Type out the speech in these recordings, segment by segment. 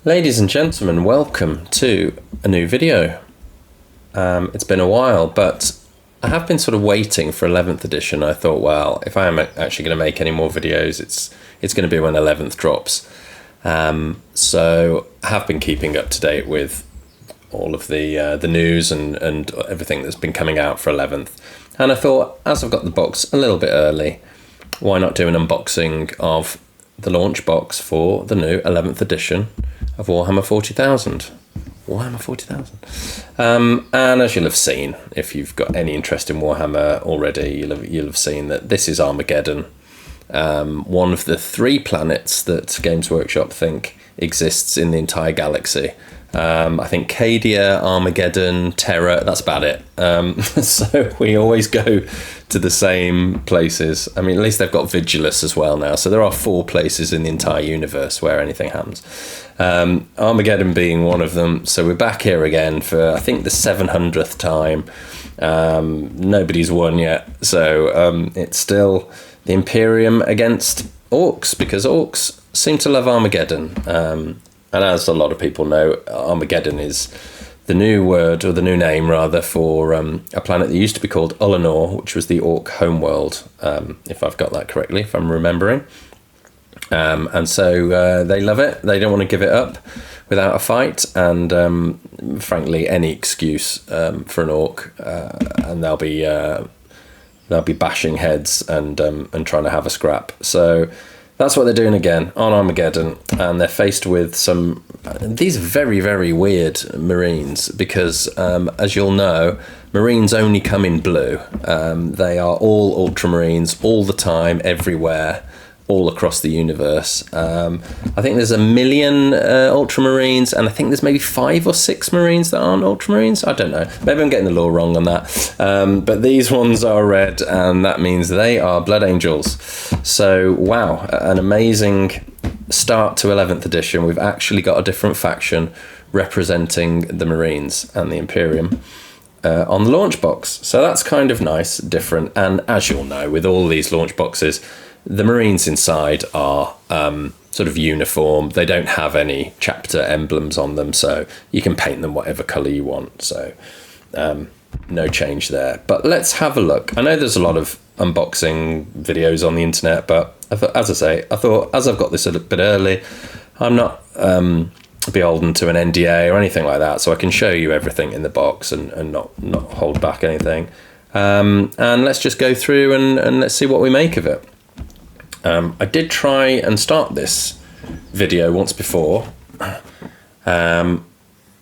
Ladies and gentlemen, welcome to a new video. It's been a while, but I have been sort of waiting for 11th edition. I thought, well, if I am actually going to make any more videos, it's going to be when 11th drops. So I have been keeping up to date with all of the news and everything that's been coming out for 11th. And I thought, as I've got the box a little bit early, why not do an unboxing of the launch box for the new 11th edition of Warhammer 40,000. Warhammer 40,000. And as you'll have seen, if you've got any interest in Warhammer already, you'll have seen that this is Armageddon, one of the 3 planets that Games Workshop think exists in the entire galaxy. I think Cadia, Armageddon, Terra, that's about it. So we always go to the same places. I mean, at least they've got Vigilus as well now. So there are 4 places in the entire universe where anything happens. Armageddon being one of them. So we're back here again for, I think, the 700th time. Nobody's won yet. So it's still the Imperium against Orcs, because Orcs seem to love Armageddon. And as a lot of people know, Armageddon is the new word, or the new name rather, for a planet that used to be called Ullanor, which was the Orc homeworld, if I've got that correctly, if I'm remembering. And so they love it. They don't want to give it up without a fight. And frankly, any excuse for an Orc, and they'll be bashing heads and trying to have a scrap. So that's what they're doing again on Armageddon, and they're faced with these very, very weird Marines, because as you'll know, Marines only come in blue. They are all Ultramarines all the time, everywhere, all across the universe. I think there's 1 million Ultramarines, and I think there's maybe 5 or 6 Marines that aren't Ultramarines. I don't know. Maybe I'm getting the law wrong on that. But these ones are red, and that means they are Blood Angels. So, wow, an amazing start to 11th edition. We've actually got a different faction representing the Marines and the Imperium on the launch box. So that's kind of nice, different. And as you'll know, with all these launch boxes, the Marines inside are sort of uniform. They don't have any chapter emblems on them, so you can paint them whatever colour you want. So no change there. But let's have a look. I know there's a lot of unboxing videos on the internet, but as I say, I thought, as I've got this a bit early, I'm not beholden to an NDA or anything like that, so I can show you everything in the box and not hold back anything. And let's just go through and let's see what we make of it. I did try and start this video once before and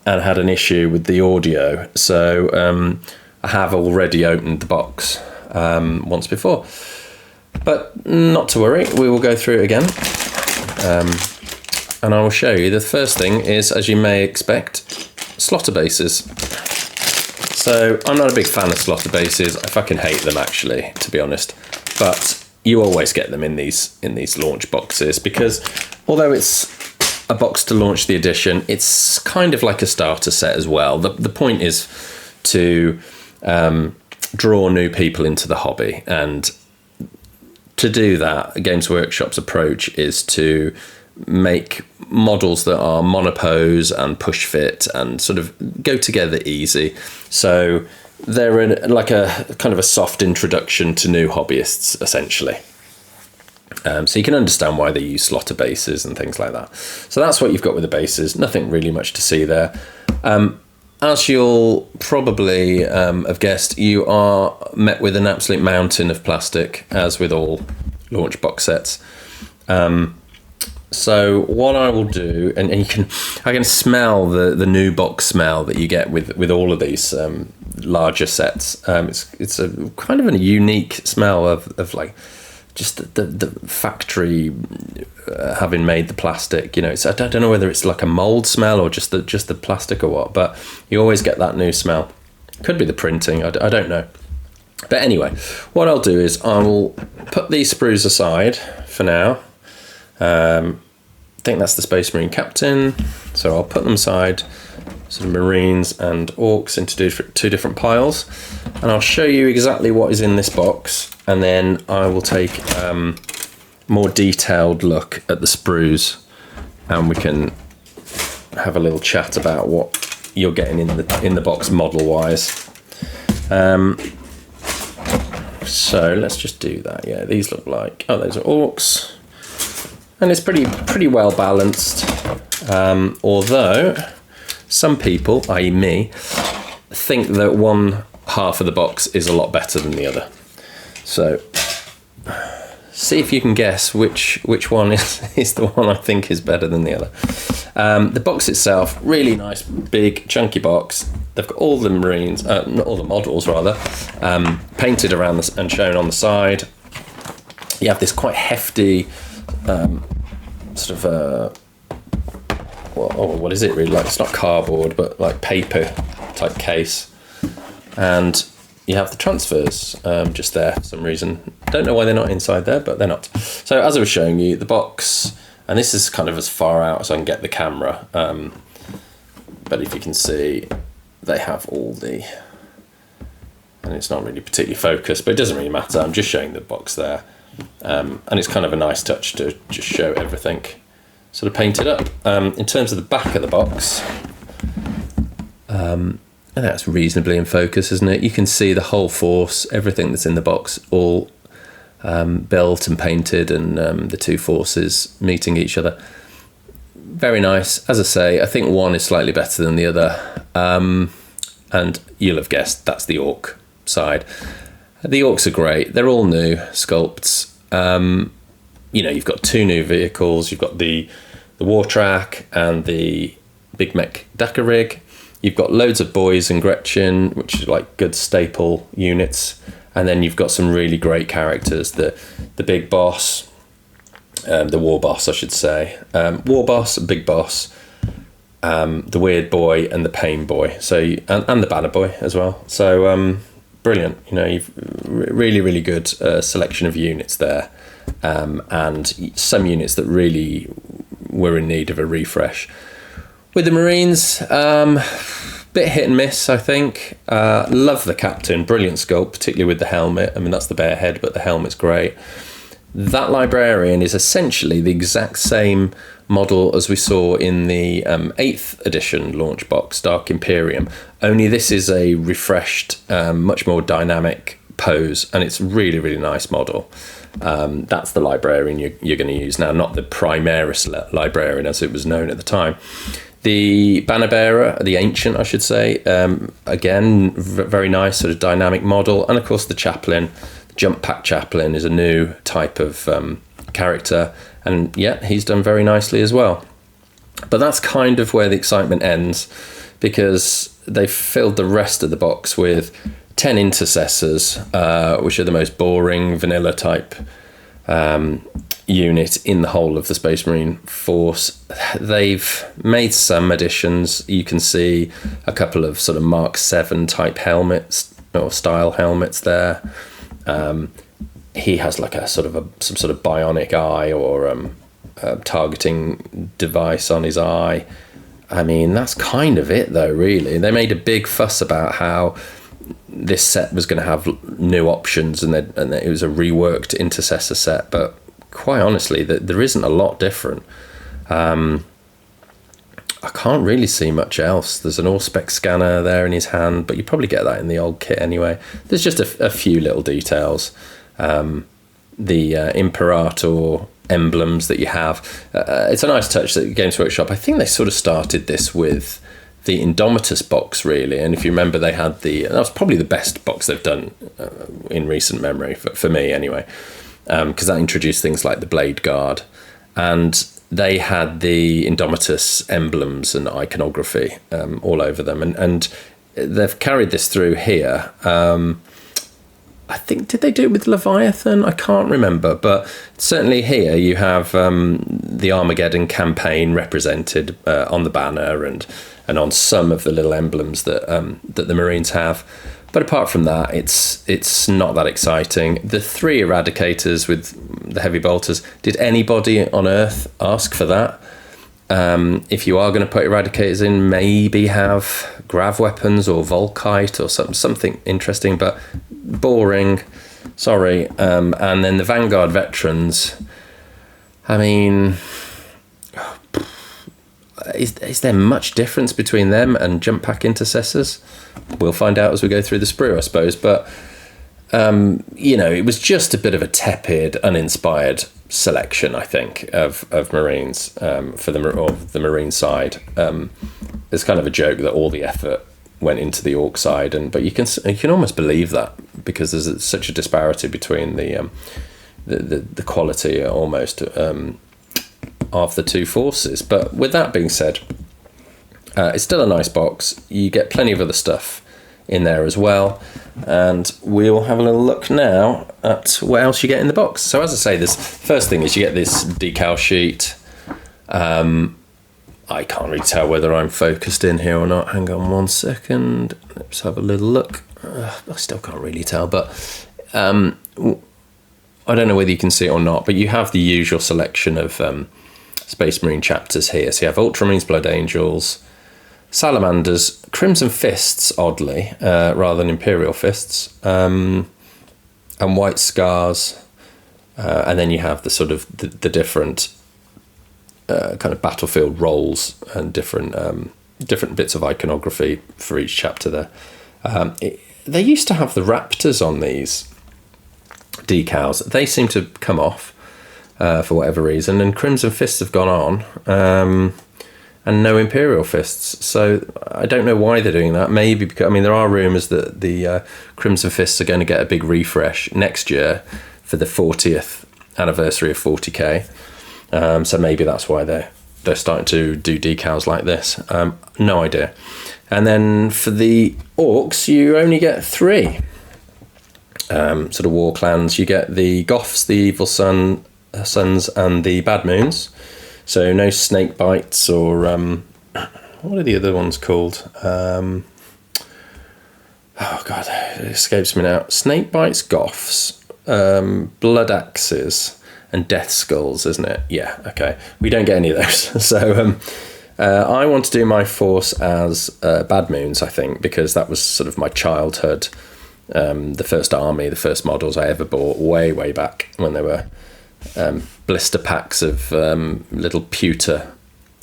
had an issue with the audio, so I have already opened the box once before, but not to worry, we will go through it again, and I will show you. The first thing is, as you may expect, slaughter bases. So I'm not a big fan of slaughter bases. I fucking hate them, actually, to be honest, but you always get them in these launch boxes, because although it's a box to launch the edition, it's kind of like a starter set as well. The point is to draw new people into the hobby, and to do that, Games Workshop's approach is to make models that are monopose and push fit and sort of go together easy. So they're like a kind of a soft introduction to new hobbyists, essentially. So you can understand why they use slaughter bases and things like that. So that's what you've got with the bases. Nothing really much to see there. As you'll probably have guessed, you are met with an absolute mountain of plastic, as with all launch box sets. So what I will do, and I can smell the new box smell that you get with all of these larger sets. It's a kind of a unique smell of like just the factory having made the plastic. You know, I don't know whether it's like a mold smell or just the plastic or what, but you always get that new smell. Could be the printing. I don't know. But anyway, what I'll do is I'll put these sprues aside for now. I think that's the Space Marine Captain, so I'll put them aside, sort of Marines and Orcs, into 2 different piles, and I'll show you exactly what is in this box, and then I will take more detailed look at the sprues, and we can have a little chat about what you're getting in the box model wise. So let's just do that. Yeah, these look like, oh, those are orcs, and it's pretty well balanced. Although some people, i.e. me, think that one half of the box is a lot better than the other. So see if you can guess which one is the one I think is better than the other. The box itself, really nice, big, chunky box. They've got all the Marines, not all the models rather, painted around and shown on the side. You have this quite hefty sort of, what is it really? Like, it's not cardboard, but like paper type case. And you have the transfers just there for some reason. Don't know why they're not inside there, but they're not. So as I was showing you, the box, and this is kind of as far out as I can get the camera, but if you can see, they have all the, and it's not really particularly focused, but it doesn't really matter. I'm just showing the box there. And it's kind of a nice touch to just show everything sort of painted up. In terms of the back of the box, and that's reasonably in focus, isn't it? You can see the whole force, everything that's in the box, all built and painted, and the two forces meeting each other. Very nice. As I say, I think one is slightly better than the other. And you'll have guessed that's the orc side. The orcs are great. They're all new sculpts. You've got two new vehicles. You've got the war track and the Big Mech Dakar rig. You've got loads of boys and Gretchen, which are like good staple units. And then you've got some really great characters. The big boss, the war boss, I should say. War boss, big boss, the weird boy, and the pain boy. So and the banner boy as well. So brilliant. You've really, really good selection of units there, and some units that really were in need of a refresh. With the Marines, bit hit and miss, I think. Love the captain, brilliant sculpt, particularly with the helmet. I mean, that's the bear head, but the helmet's great. That librarian is essentially the exact same model as we saw in the 8th edition launch box, Dark Imperium, only this is a refreshed, much more dynamic pose, and it's really, really nice model. That's the librarian you're going to use now, not the Primaris librarian as it was known at the time. The banner bearer, the ancient, I should say, again, very nice sort of dynamic model. And of course the chaplain, the jump pack chaplain, is a new type of character, and yeah, he's done very nicely as well. But that's kind of where the excitement ends, because they've filled the rest of the box with 10 intercessors, which are the most boring vanilla type unit in the whole of the Space Marine force. They've made some additions. You can see a couple of sort of Mark 7 type helmets or style helmets there. He has like some sort of bionic eye or a targeting device on his eye. I mean, that's kind of it though, really. They made a big fuss about how this set was going to have new options, and it was a reworked intercessor set, but quite honestly, there isn't a lot different. I can't really see much else. There's an Auspex scanner there in his hand, but you probably get that in the old kit anyway. There's just a few little details. The Imperator emblems that you have. It's a nice touch that Games Workshop, I think they sort of started this with the Indomitus box, really. And if you remember, they had that was probably the best box they've done in recent memory, for me anyway. Because that introduced things like the Blade Guard, and they had the Indomitus emblems and iconography all over them, and they've carried this through here. I think, did they do it with Leviathan? I can't remember, but certainly here you have the Armageddon campaign represented on the banner and on some of the little emblems that the Marines have. But apart from that, it's not that exciting. The 3 Eradicators with the heavy bolters, did anybody on Earth ask for that? If you are going to put Eradicators in, maybe have grav weapons or Volkite or something interesting, but boring. Sorry. And then the Vanguard Veterans, I mean, is there much difference between them and jump pack intercessors? We'll find out as we go through the sprue, I suppose. But it was just a bit of a tepid, uninspired selection, I think, of Marines for the Marine side. It's kind of a joke that all the effort went into the Orc side, but you can almost believe that, because there's such a disparity between the quality almost of the two forces. But with that being said, it's still a nice box. You get plenty of other stuff in there as well, and we'll have a little look now at what else you get in the box. So as I say, this first thing is you get this decal sheet. I can't really tell whether I'm focused in here or not. Hang on 1 second. Let's have a little look. I still can't really tell, but I don't know whether you can see it or not, but you have the usual selection of Space Marine chapters here. So you have Ultramarines, Blood Angels, Salamanders, Crimson Fists, oddly, rather than Imperial Fists, and White Scars, and then you have the sort of the different kind of battlefield roles and different bits of iconography for each chapter there. They used to have the Raptors on these decals. They seem to come off for whatever reason, and Crimson Fists have gone on, and no Imperial Fists. So I don't know why they're doing that. Maybe because, there are rumours that the Crimson Fists are going to get a big refresh next year for the 40th anniversary of 40k. So maybe that's why they're starting to do decals like this. No idea. And then for the Orcs, you only get 3 sort of war clans. You get the Goths, the Evil Sons, and the Bad Moons. So no Snake Bites or what are the other ones called? Oh god, it escapes me now. Snake Bites, Goths, Blood Axes, and Death Skulls, isn't it? Yeah, okay. We don't get any of those. So I want to do my force as Bad Moons, I think, because that was sort of my childhood. The first army, the first models I ever bought way back when they were blister packs of little pewter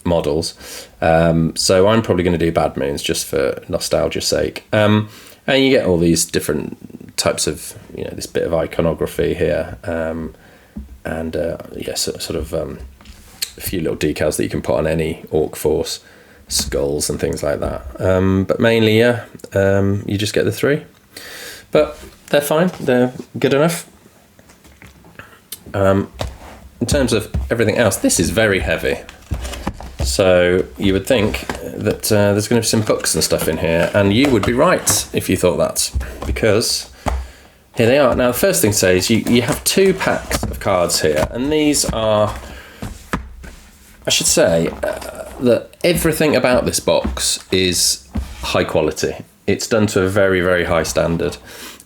models. So I'm probably going to do Bad Moons just for nostalgia's sake. And you get all these different types of, this bit of iconography here. Sort of a few little decals that you can put on any Orc force, skulls and things like that. But mainly, you just get the 3. But they're fine. They're good enough. In terms of everything else, this is very heavy. So you would think that there's going to be some books and stuff in here, and you would be right if you thought that, because here they are. Now, the first thing to say is you have 2 packs of cards here, and these are, I should say, that everything about this box is high quality. It's done to a very, very high standard.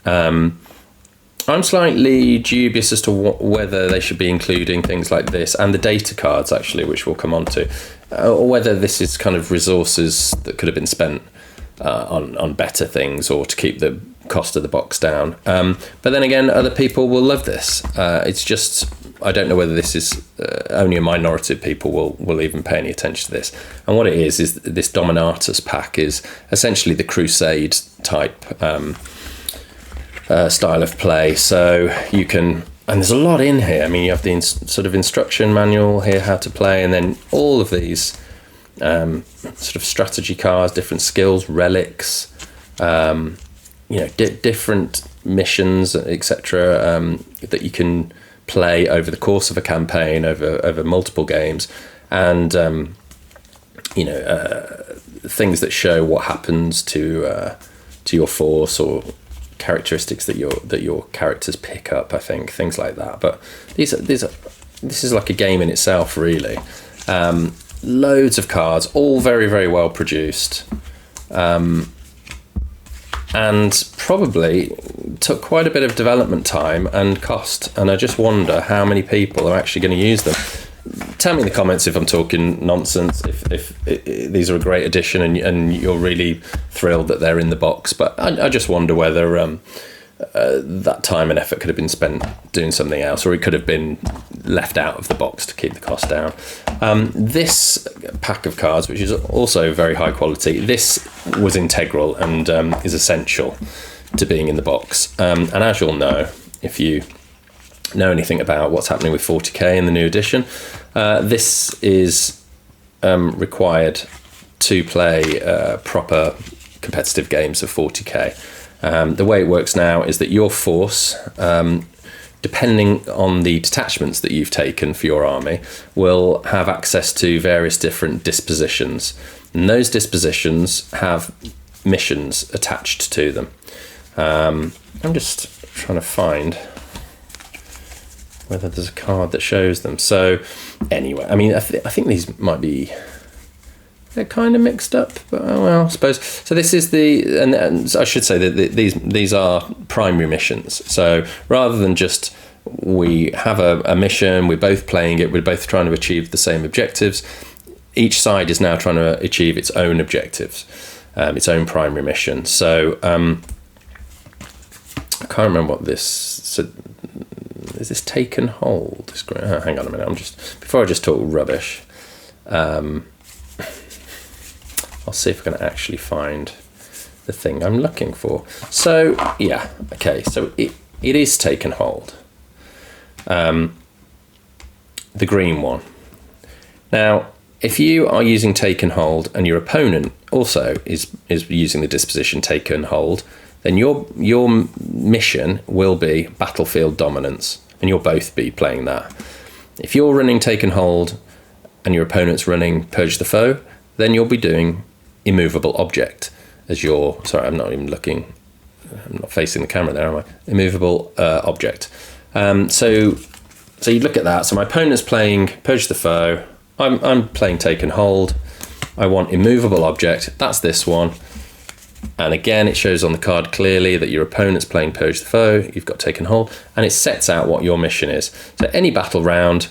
I'm slightly dubious as to whether they should be including things like this and the data cards, actually, which we'll come on to, or whether this is kind of resources that could have been spent on better things, or to keep the cost of the box down. But then again, other people will love this. It's just, I don't know whether this is only a minority of people will even pay any attention to this. And what it is this Dominatus pack is essentially the Crusade type style of play. So you can, and there's a lot in here. You have the sort of instruction manual here, how to play, and then all of these sort of strategy cards, different skills, relics, different missions, etc., that you can play over the course of a campaign, over multiple games, and things that show what happens to your force, or characteristics that your characters pick up. I think things like that. But this is like a game in itself, really. Loads of cards, all very, very well produced, and probably took quite a bit of development time and cost. And I just wonder how many people are actually going to use them. Tell me in the comments if I'm talking nonsense, if these are a great addition and you're really thrilled that they're in the box. But I just wonder whether that time and effort could have been spent doing something else, or it could have been left out of the box to keep the cost down. This pack of cards, which is also very high quality, this was integral and is essential to being in the box. And as you'll know, if you know anything about what's happening with 40k in the new edition, this is required to play proper competitive games of 40k. The way it works now is that your force, depending on the detachments that you've taken for your army, will have access to various different dispositions. And those dispositions have missions attached to them. I'm just trying to find whether there's a card that shows them. So anyway, I mean, I think these might be... They're kind of mixed up, but well, I suppose. So this is and I should say that these are primary missions. So rather than just we have a mission, we're both playing it, we're both trying to achieve the same objectives, each side is now trying to achieve its own objectives, its own primary mission. So I can't remember what this... So, is this taken hold? Hang on a minute. Before I just talk rubbish. I'll see if I can actually find the thing I'm looking for. So yeah, okay. So it is taken hold. The green one. Now, if you are using taken hold and your opponent also is using the disposition taken hold, then your mission will be battlefield dominance, and you'll both be playing that. If you're running taken hold and your opponent's running purge the foe, then you'll be doing immovable object as your... Sorry, I'm not even looking... I'm not facing the camera there, am I? Immovable object. So you look at that. So my opponent's playing purge the foe. I'm playing taken hold. I want immovable object. That's this one. And again, it shows on the card clearly that your opponent's playing purge the foe. You've got taken hold, and it sets out what your mission is. So any battle round,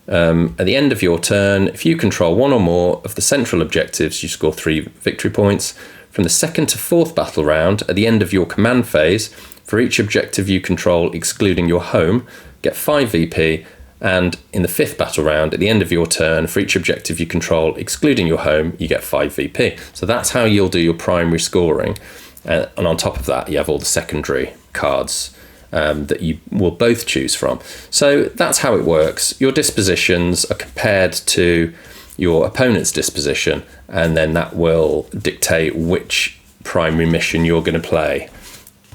at the end of your turn, if you control one or more of the central objectives, you score 3 victory points. From the 2nd to 4th battle round, at the end of your command phase, for each objective you control excluding your home, get 5 VP. And in the 5th battle round, at the end of your turn, for each objective you control excluding your home, you get 5 VP. So that's how you'll do your primary scoring. And on top of that, you have all the secondary cards that you will both choose from. So that's how it works. Your dispositions are compared to your opponent's disposition, and then that will dictate which primary mission you're going to play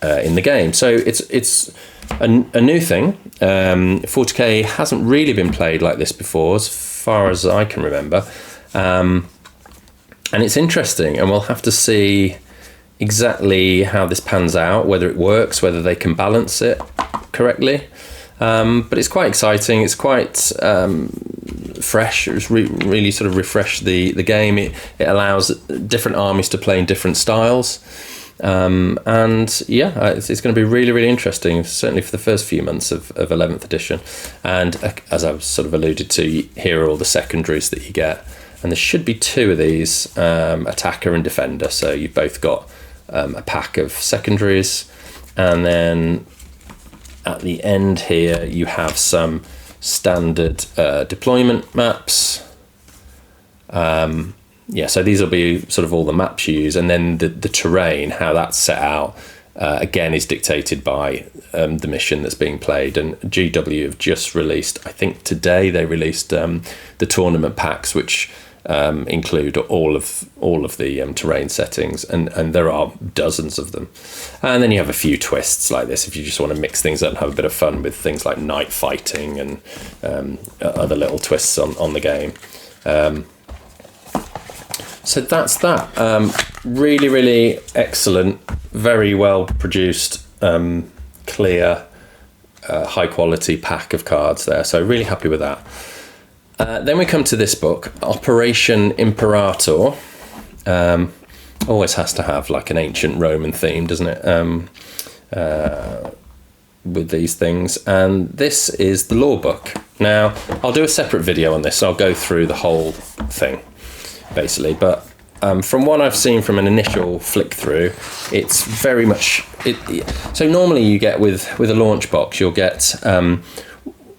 in the game. So it's a new thing. 40k hasn't really been played like this before, as far as I can remember. And it's interesting, and we'll have to see exactly how this pans out, whether it works, whether they can balance it correctly. But it's quite exciting. It's quite fresh. It's really sort of refreshed the game. It allows different armies to play in different styles. And yeah, it's going to be really, really interesting, certainly for the first few months of 11th edition. And as I've sort of alluded to, here are all the secondaries that you get. And there should be 2 of these, attacker and defender. So you've both got a pack of secondaries, and then at the end here you have some standard deployment maps. Yeah, so these will be sort of all the maps you use, and then the terrain, how that's set out, again is dictated by the mission that's being played. And GW have just released, I think today they released the tournament packs, which include all of the terrain settings, and there are dozens of them. And then you have a few twists like this if you just want to mix things up and have a bit of fun with things like night fighting and other little twists on the game. So that's that. Really, really excellent, very well produced, clear, high quality pack of cards there. So really happy with that. Then we come to this book, Operation Imperator. Always has to have like an ancient Roman theme, doesn't it? With these things. And this is the law book. Now, I'll do a separate video on this. So I'll go through the whole thing, basically. But from what I've seen from an initial flick through, it's very much so normally you get with a launch box, you'll get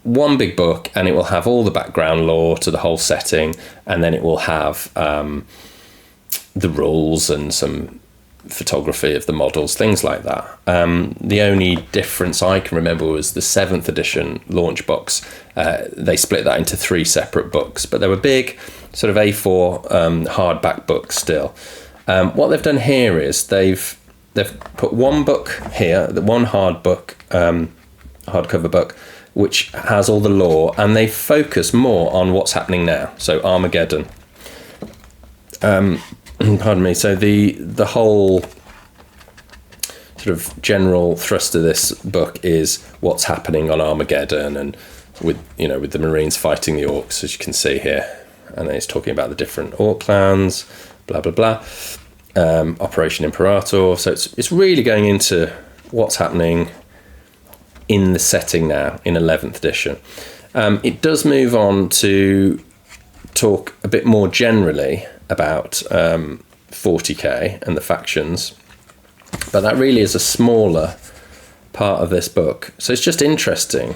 one big book, and it will have all the background lore to the whole setting, and then it will have the rules and some photography of the models, things like that. The only difference I can remember was the 7th edition launch box. They split that into 3 separate books, but they were big sort of A4 hardback books still. What they've done here is they've put one book here, the one hardcover book, which has all the lore, and they focus more on what's happening now. So Armageddon. Pardon me. So the whole sort of general thrust of this book is what's happening on Armageddon, and with the Marines fighting the orcs, as you can see here, and then it's talking about the different orc clans, blah blah blah. Operation Imperator. So it's really going into what's happening in the setting now in 11th edition. It does move on to talk a bit more generally about 40k and the factions, but that really is a smaller part of this book, so it's just interesting.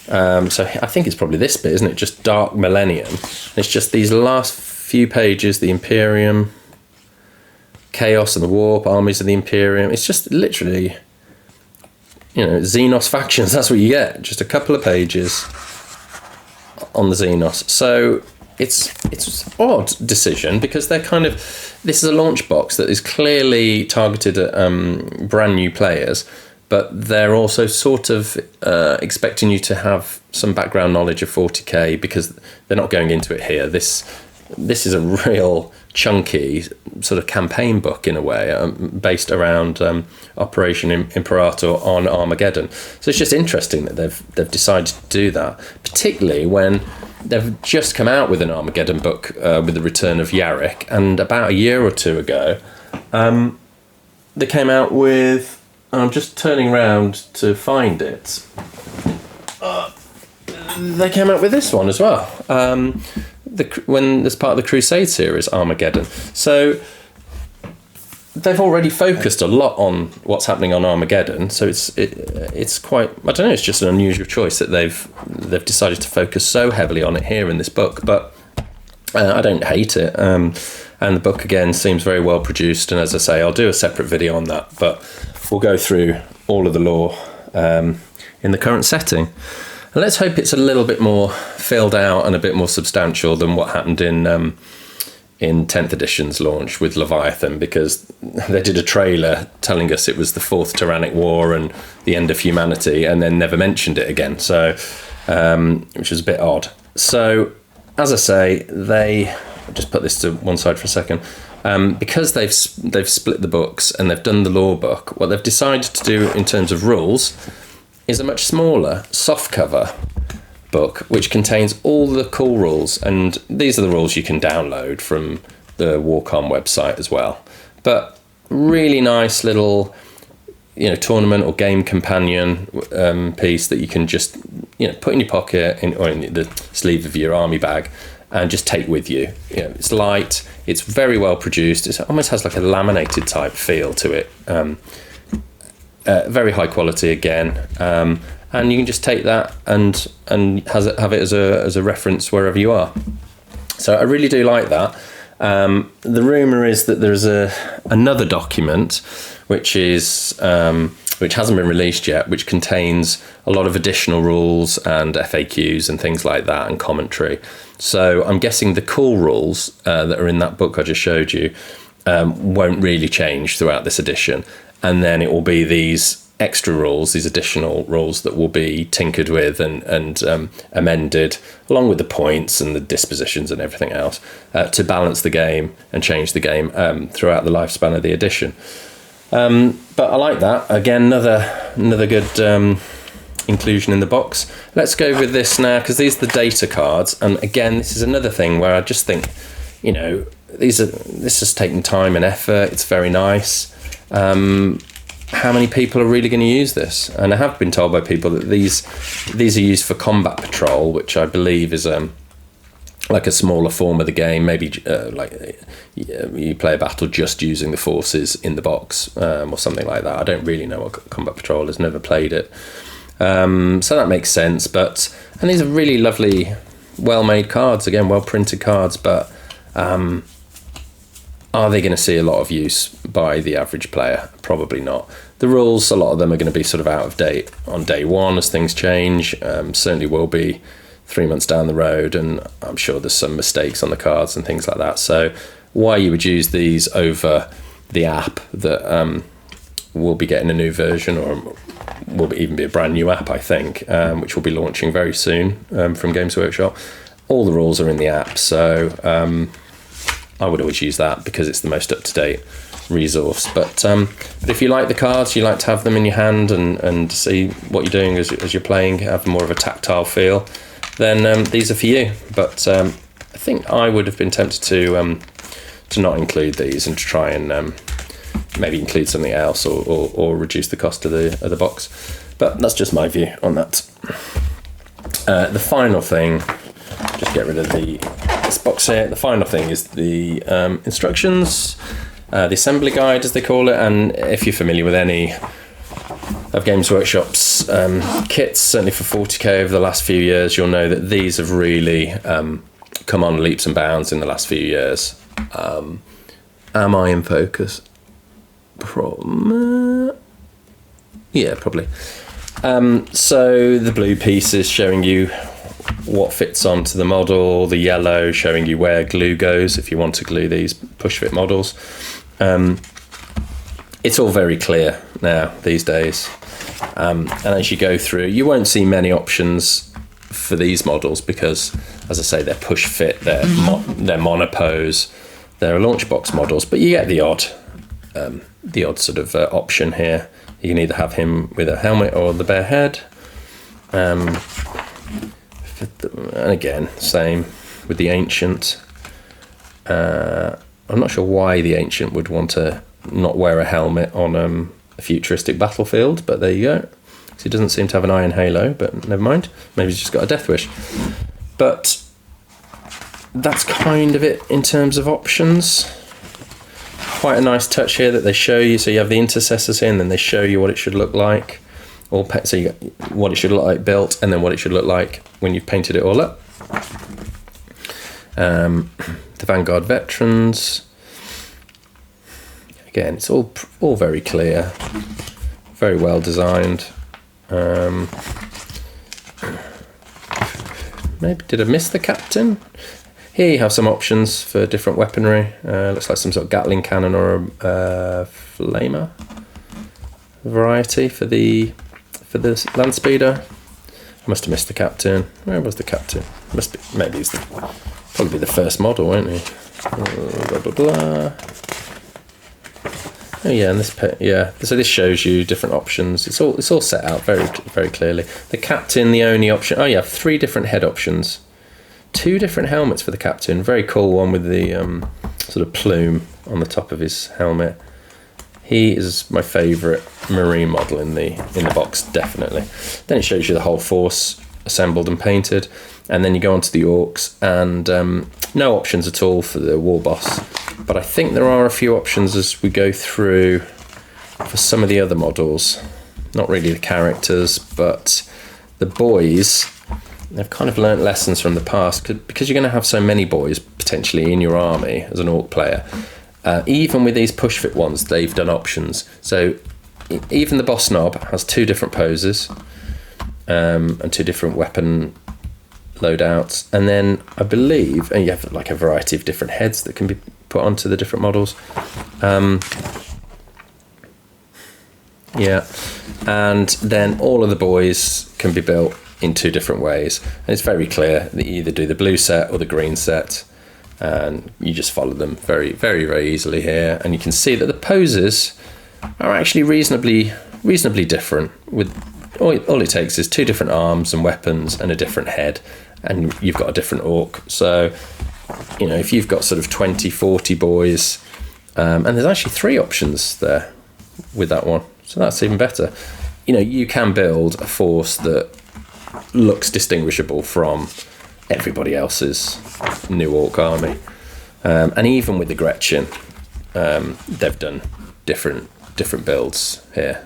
So I think it's probably this bit, isn't it? Just Dark Millennium. It's just these last few pages, the Imperium, Chaos and the Warp, Armies of the Imperium. It's just literally, Xenos factions. That's what you get. Just a couple of pages on the Xenos. So it's odd decision, because they're this is a launch box that is clearly targeted at brand new players, but they're also sort of expecting you to have some background knowledge of 40k, because they're not going into it here. This is a real chunky sort of campaign book in a way, based around Operation Imperator on Armageddon. So it's just interesting that they've decided to do that, particularly when they've just come out with an Armageddon book with the return of Yarick, and about a year or two ago they came out with, I'm just turning around to find it, they came out with this one as well, when as part of the Crusade series, Armageddon. So they've already focused a lot on what's happening on Armageddon, so it's quite, I don't know, it's just an unusual choice that they've decided to focus so heavily on it here in this book. But I don't hate it, and the book again seems very well produced, and as I say, I'll do a separate video on that, but we'll go through all of the lore in the current setting. And let's hope it's a little bit more filled out and a bit more substantial than what happened in 10th edition's launch with Leviathan, because they did a trailer telling us it was the 4th Tyrannic War and the end of humanity, and then never mentioned it again, so which was a bit odd. So as I say, I'll just put this to one side for a second, because they've split the books and they've done the lore book. What they've decided to do in terms of rules is a much smaller softcover book, which contains all the cool rules, and these are the rules you can download from the Warcom website as well. But really nice little tournament or game companion piece that you can just put in your pocket or in the sleeve of your army bag and just take with you. It's light, it's very well produced, it almost has like a laminated type feel to it, very high quality again, and you can just take that and have it as a reference wherever you are. So I really do like that. The rumour is that there's another document which hasn't been released yet, which contains a lot of additional rules and FAQs and things like that, and commentary. So I'm guessing the cool rules that are in that book I just showed you won't really change throughout this edition, and then it will be these extra rules, these additional rules, that will be tinkered with and amended, along with the points and the dispositions and everything else, to balance the game and change the game throughout the lifespan of the edition. But I like that. Again, another good inclusion in the box. Let's go with this now, because these are the data cards, and again, this is another thing where I just think, this is taking time and effort. It's very nice. How many people are really going to use this? And I have been told by people that these are used for combat patrol, which I believe is a like a smaller form of the game, maybe like you play a battle just using the forces in the box, or something like that. I don't really know what Combat Patrol is, never played it. So that makes sense. And these are really lovely, well-made cards, again, well-printed cards, but are they going to see a lot of use by the average player? Probably not. The rules, a lot of them are going to be sort of out of date on day one as things change. Certainly will be 3 months down the road, and I'm sure there's some mistakes on the cards and things like that. So why you would use these over the app that will be getting a new version, or will even be a brand new app, I think, which will be launching very soon from Games Workshop. All the rules are in the app, so I would always use that because it's the most up-to-date resource. But if you like the cards, you like to have them in your hand and see what you're doing as you're playing, have more of a tactile feel, then these are for you. But I think I would have been tempted to not include these and to try and maybe include something else or reduce the cost of the box. But that's just my view on that. The final thing, just get rid of this box here. The final thing is the instructions, the assembly guide as they call it. And if you're familiar with any of Games Workshop's kits, certainly for 40k over the last few years, you'll know that these have really come on leaps and bounds in the last few years. Am I in focus? Yeah, probably. So the blue piece is showing you what fits onto the model, the yellow showing you where glue goes if you want to glue these push fit models. It's all very clear now these days, and as you go through, you won't see many options for these models because, as I say, they're push fit, they're monopose, they're launch box models, but you get the odd sort of option here. You can either have him with a helmet or the bare head. And again, same with the Ancient. I'm not sure why the Ancient would want to not wear a helmet on a futuristic battlefield, but there you go. So he doesn't seem to have an iron halo, but never mind. Maybe he's just got a death wish. But that's kind of it in terms of options. Quite a nice touch here that they show you. So you have the intercessors here, and then they show you what it should look like. So you got what it should look like built, and then what it should look like when you've painted it all up. The Vanguard Veterans. Again, it's all very clear, very well designed. Maybe did I miss the Captain? Here you have some options for different weaponry. Looks like some sort of Gatling cannon or a flamer variety for the land speeder. I must have missed the Captain. Where was the Captain? Maybe he's probably the first model, won't he? Blah blah blah. Oh yeah, and so this shows you different options. It's all set out very very clearly. The Captain, the only option. Oh yeah, 3 different head options. 2 different helmets for the Captain. Very cool one with the sort of plume on the top of his helmet. He is my favourite Marine model in the box, definitely. Then it shows you the whole force assembled and painted, and then you go on to the Orcs, and no options at all for the War Boss. But I think there are a few options as we go through for some of the other models. Not really the characters, but the boys. They've kind of learnt lessons from the past because you're going to have so many boys potentially in your army as an Orc player. Even with these push fit ones, they've done options. So even the Boss Knob has 2 different poses and 2 different weapon loadouts. And then I believe, and you have like a variety of different heads that can be put onto the different models. Yeah, and then all of the boys can be built in 2 different ways, and it's very clear that you either do the blue set or the green set, and you just follow them very very very easily here, and you can see that the poses are actually reasonably different. With all it takes is 2 different arms and weapons and a different head, and you've got a different Orc. So you know, if you've got sort of 20-40 boys, and there's actually 3 options there with that one, so that's even better. You know, you can build a force that looks distinguishable from everybody else's new Orc army. And even with the Gretchen, they've done different builds here.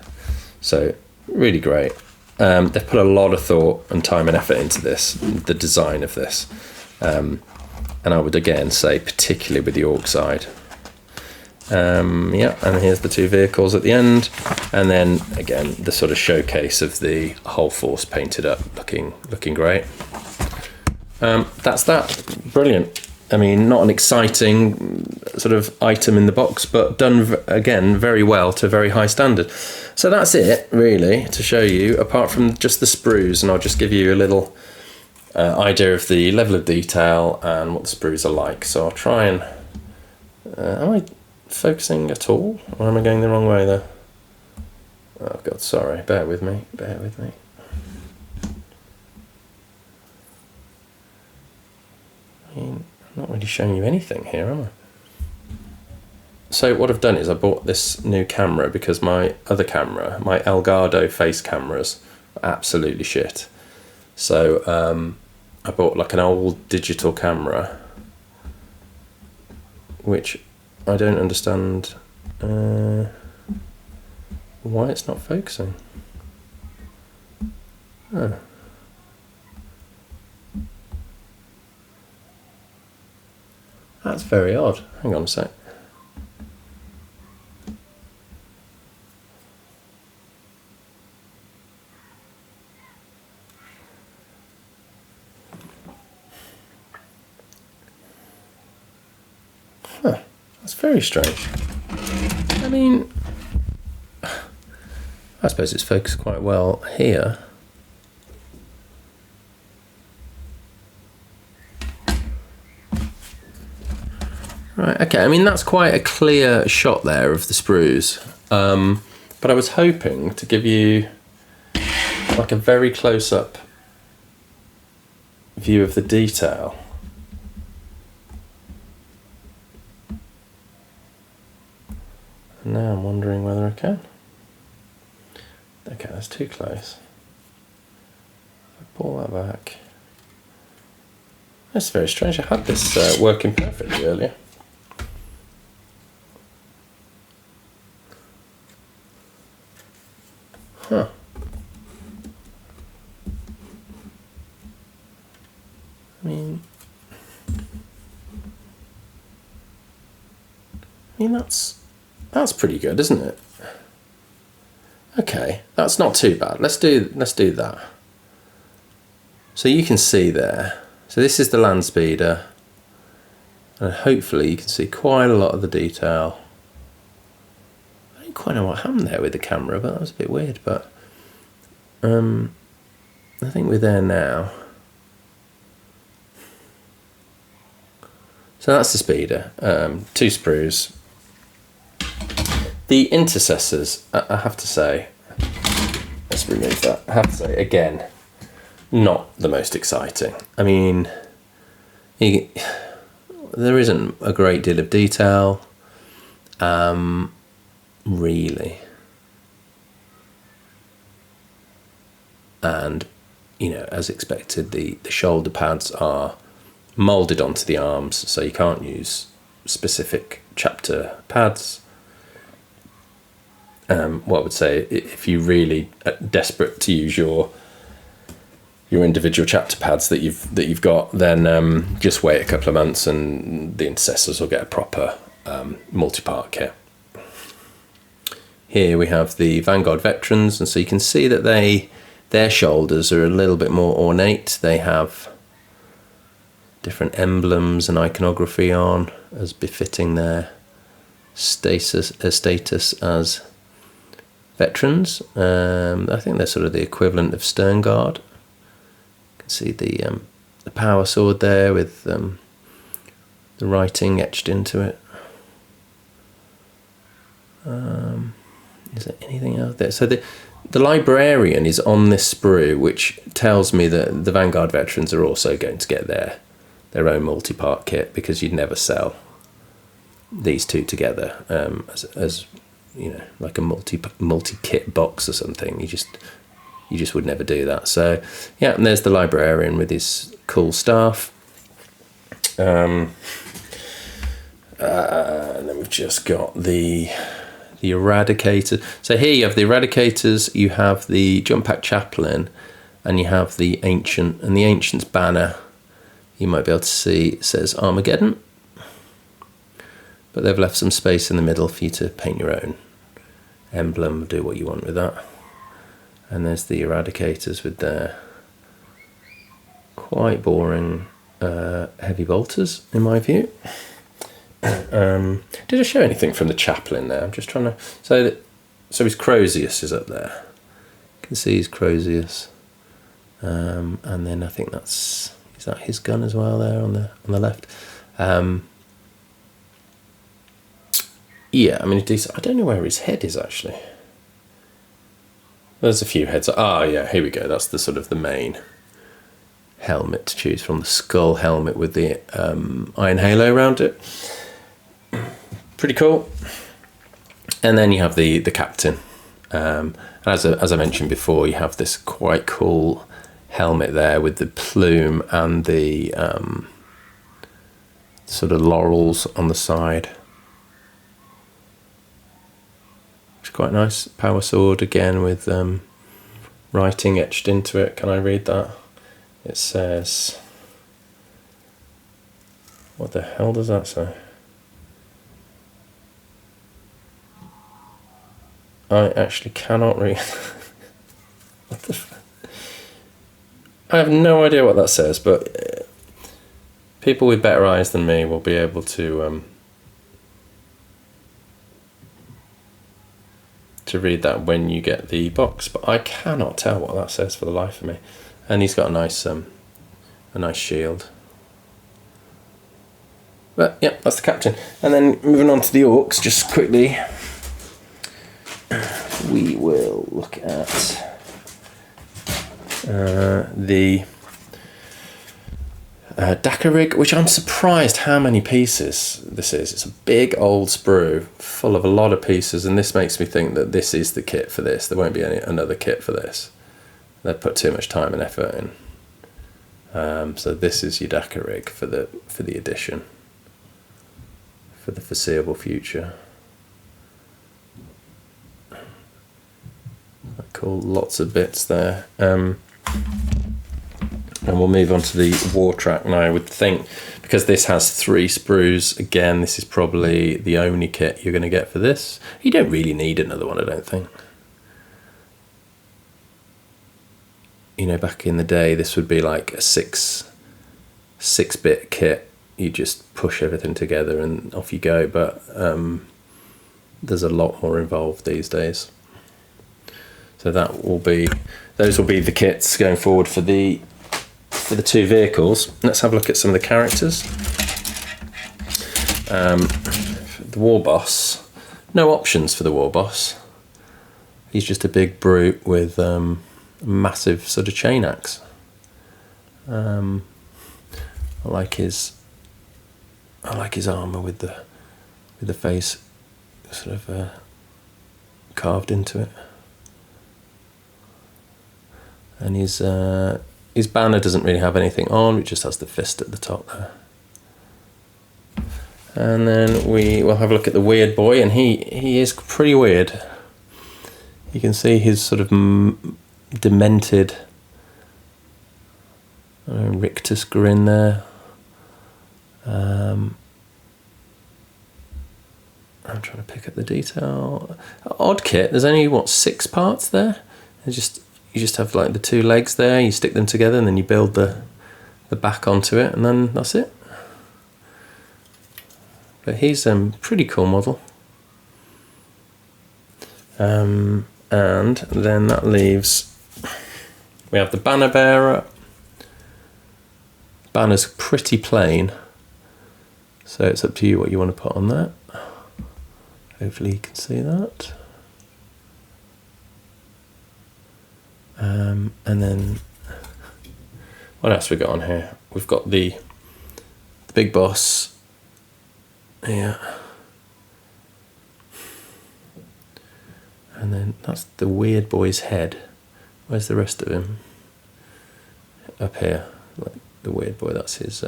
So really great. They've put a lot of thought and time and effort into this, the design of this. And I would again say, particularly with the Orc side. Yeah, and here's the two vehicles at the end. And then again, the sort of showcase of the whole force painted up, looking great. That's that. Brilliant. I mean, not an exciting sort of item in the box, but done, again, very well to a very high standard. So that's it, really, to show you, apart from just the sprues, and I'll just give you a little idea of the level of detail and what the sprues are like. So I'll try and... am I focusing at all? Or am I going the wrong way there? Oh, God, sorry. Bear with me. I mean, I'm not really showing you anything here, am I? So what I've done is I bought this new camera because my other camera, my Elgato face cameras, are absolutely shit. So I bought like an old digital camera, which I don't understand why it's not focusing. Oh. That's very odd. Hang on a sec. Huh. That's very strange. I mean, I suppose it's focused quite well here. Right, okay, I mean that's quite a clear shot there of the sprues, but I was hoping to give you like a very close-up view of the detail. Now I'm wondering whether I can. Okay, that's too close. If I pull that back. That's very strange, I had this working perfectly earlier. Huh. I mean that's pretty good, isn't it? Okay, that's not too bad. Let's do that. So you can see there. So this is the land speeder, and hopefully you can see quite a lot of the detail. I don't quite know what happened there with the camera, but that was a bit weird. But I think we're there now. So that's the speeder, 2 sprues. The intercessors, I have to say, let's remove that. I have to say, again, not the most exciting. I mean, there isn't a great deal of detail, really. And, you know, as expected, the shoulder pads are moulded onto the arms, so you can't use specific chapter pads. What I would say, if you're really desperate to use your individual chapter pads that you've got, then just wait a couple of months and the intercessors will get a proper multi-part kit. Here we have the Vanguard veterans, and so you can see that their shoulders are a little bit more ornate. They have different emblems and iconography on, as befitting their status as veterans. I think they're sort of the equivalent of Stern Guard. You can see the power sword there with the writing etched into it. Is there anything else there? So the librarian is on this sprue, which tells me that the Vanguard veterans are also going to get their own multi-part kit, because you'd never sell these two together as you know, like a multi-kit box or something. You just would never do that. So yeah, and there's the librarian with his cool stuff. And then we've just got the Eradicator. So here you have the Eradicators, you have the Jump Pack Chaplain, and you have the Ancient. And the Ancient's banner, you might be able to see, it says Armageddon. But they've left some space in the middle for you to paint your own emblem, do what you want with that. And there's the Eradicators with their quite boring heavy bolters, in my view. Did I show anything from the Chaplain there? I'm just trying to... So his Crozius is up there. You can see his Crozius. And then I think that's... Is that his gun as well there on the left? Yeah, I mean, I don't know where his head is, actually. There's a few heads. Ah, yeah, here we go. That's the sort of the main helmet to choose from. The skull helmet with the iron halo around it. Pretty cool. And then you have the captain. As I mentioned before, you have this quite cool helmet there with the plume and the sort of laurels on the side. It's quite nice. Power sword again with writing etched into it. Can I read that? It says... What the hell does that say? I actually cannot read. What the fuck? I have no idea what that says, but people with better eyes than me will be able to read that when you get the box. But I cannot tell what that says for the life of me. And he's got a nice shield. But yeah, that's the captain. And then moving on to the orcs, just quickly, we will look at the Dakar rig, which I'm surprised how many pieces this is. It's a big old sprue full of a lot of pieces, and this makes me think that this is the kit for this. There won't be another kit for this. They've put too much time and effort in. So this is your Dakar rig for the edition, for the foreseeable future. Cool, lots of bits there. And we'll move on to the war track now. I would think, because this has 3 sprues, again, this is probably the only kit you're going to get for this. You don't really need another one, I don't think. You know, back in the day, this would be like a 6-bit kit. You just push everything together and off you go. But there's a lot more involved these days. So those will be the kits going forward for the 2 vehicles. Let's have a look at some of the characters. The war boss, no options for the war boss. He's just a big brute with a massive sort of chain axe. I like his armor with the face sort of carved into it. And his banner doesn't really have anything on, it just has the fist at the top there. And then we will have a look at the weird boy, and he is pretty weird. You can see his sort of demented rictus grin there. I'm trying to pick up the detail. Odd kit, there's only, 6 parts there? You just have like the 2 legs there, you stick them together and then you build the back onto it, and then that's it. But he's a pretty cool model. And then that leaves, we have the banner bearer. Banner's pretty plain, so it's up to you what you want to put on that. Hopefully you can see that. And then what else we got on here? We've got the big boss here, and then that's the weird boy's head. Where's the rest of him? Up here, like the weird boy. That's his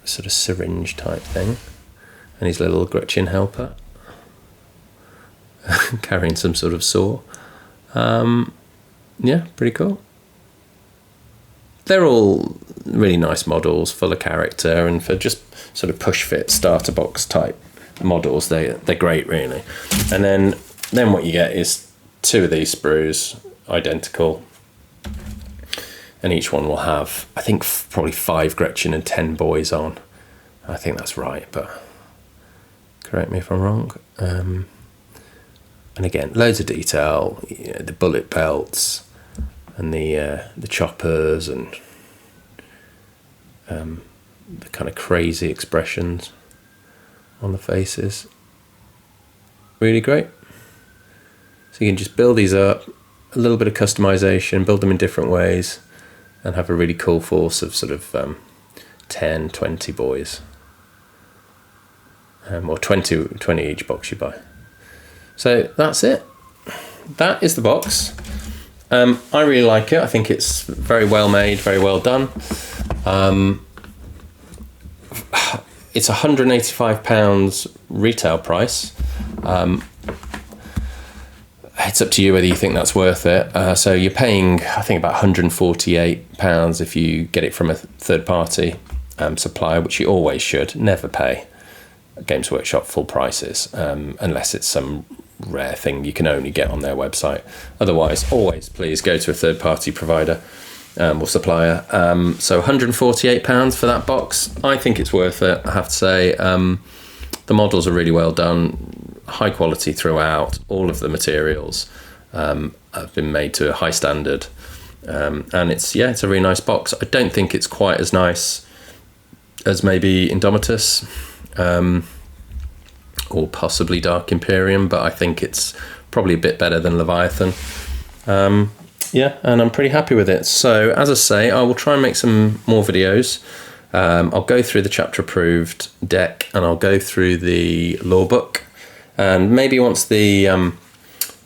sort of syringe type thing, and his little Gretchen helper carrying some sort of saw. Yeah, pretty cool. They're all really nice models, full of character, and for just sort of push fit starter box type models, they're great, really. And then what you get is 2 of these sprues, identical, and each one will have, I think, probably 5 Gretchen and 10 boys on. I think that's right, but correct me if I'm wrong. And again, loads of detail, you know, the bullet belts and the choppers and the kind of crazy expressions on the faces. Really great. So you can just build these up, a little bit of customization, build them in different ways, and have a really cool force of sort of 10, 20 boys. Or 20 each box you buy. So that's it. That is the box. I really like it. I think it's very well made, very well done. It's £185 retail price. It's up to you whether you think that's worth it. So you're paying, I think, about £148 if you get it from a third-party supplier, which you always should. Never pay Games Workshop full prices, unless it's some rare thing you can only get on their website. Otherwise, always please go to a third-party provider or supplier. So £148 for that box. I think it's worth it, I have to say. The models are really well done, high quality throughout. All of the materials have been made to a high standard, and it's a really nice box. I don't think it's quite as nice as maybe Indomitus or possibly Dark Imperium, but I think it's probably a bit better than Leviathan. And I'm pretty happy with it. So as I say, I will try and make some more videos. I'll go through the chapter approved deck, and I'll go through the lore book, and maybe once the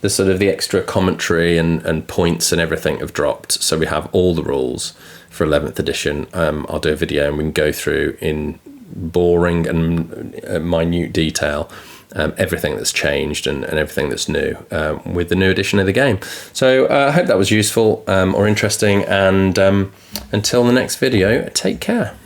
sort of the extra commentary and points and everything have dropped, so we have all the rules for 11th edition, I'll do a video and we can go through in boring and minute detail everything that's changed and everything that's new with the new edition of the game. So I hope that was useful or interesting, and until the next video, take care.